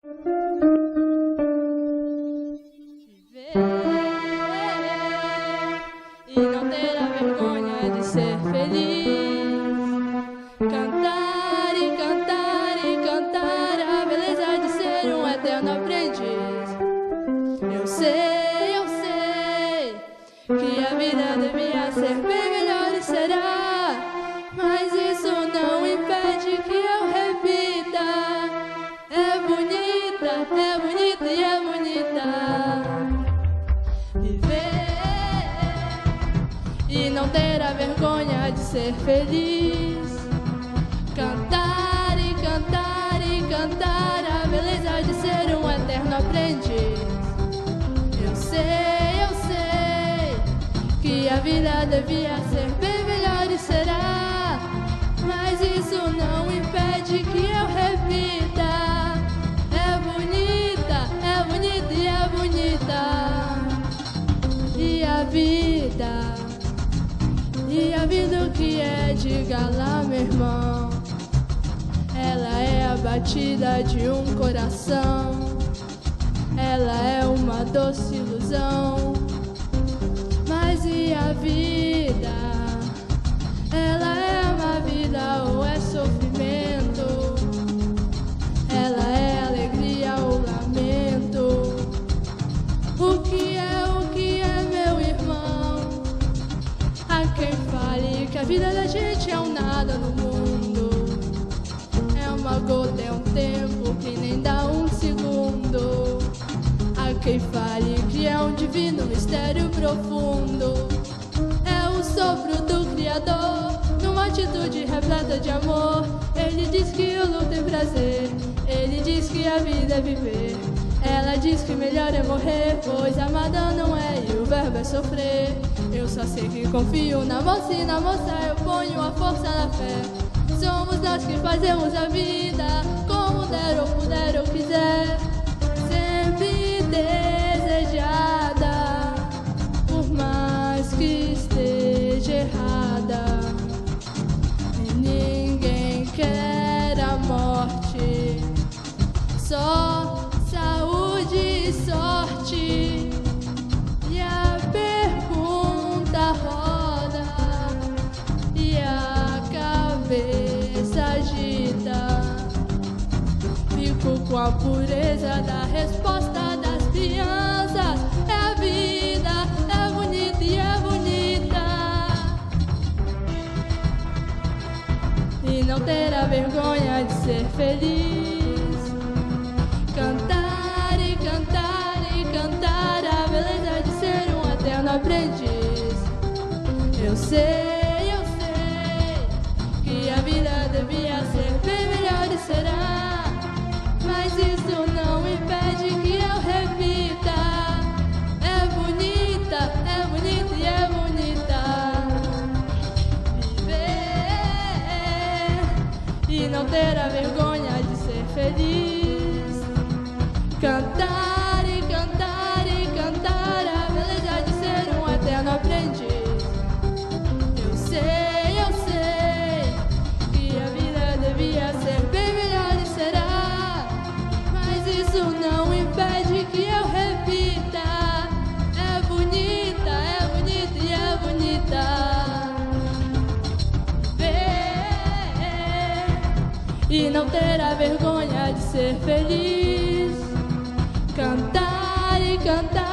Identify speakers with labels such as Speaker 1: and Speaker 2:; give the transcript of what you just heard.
Speaker 1: E não ter a vergonha de ser feliz. Cantar e cantar e cantar a beleza de ser um eterno aprendiz. Eu sei que a vida devia ser bem melhor e será, mas isso não impede que eu repita. É bonita e é bonita viver e não ter a vergonha de ser feliz. Cantar e cantar e cantar a beleza de ser um eterno aprendiz. Eu sei que a vida devia ser bem melhor e será, mas isso não impede que eu repita. É bonita e é bonita. E a vida o que é? Diga lá, meu irmão. Ela é a batida de um coração. Ela é uma doce ilusão. Mas e a vida? Ela é uma vida ou é sofrimento? Ela é alegria ou lamento? O que é, meu irmão? Há quem fale que a vida da gente é um nada no mundo. É uma gota, é um tempo que nem dá um segundo. Há quem fale que é um divino mistério profundo. É o sopro do Criador, numa atitude repleta de amor. Ele diz que o luto tem prazer, ele diz que a vida é viver. Ela diz que melhor é morrer, pois amada não é e o verbo é sofrer. Eu só sei que confio na moça e na moça eu ponho a força na fé. Somos nós que fazemos a vida, como der ou puder ou quiser. Sempre desejada, por mais que esteja errada. E ninguém quer a morte, só saúde e sorte. E a pergunta roda e a cabeça agita. Fico com a pureza da resposta das crianças. É a vida, é bonita e é bonita. E não ter a vergonha de ser feliz. Cantar e cantar e cantar a beleza de ser um eterno aprendiz. Eu sei que a vida devia ser bem melhor e será, mas isso não impede que eu repita. É bonita e é bonita viver e não ter a vergonha de ser feliz. Cantar e cantar e cantar a beleza de ser um eterno aprendiz. Eu sei que a vida devia ser bem melhor e será, mas isso não impede que eu repita. É bonita e é bonita ver e não ter a vergonha de ser feliz. Cantar e cantar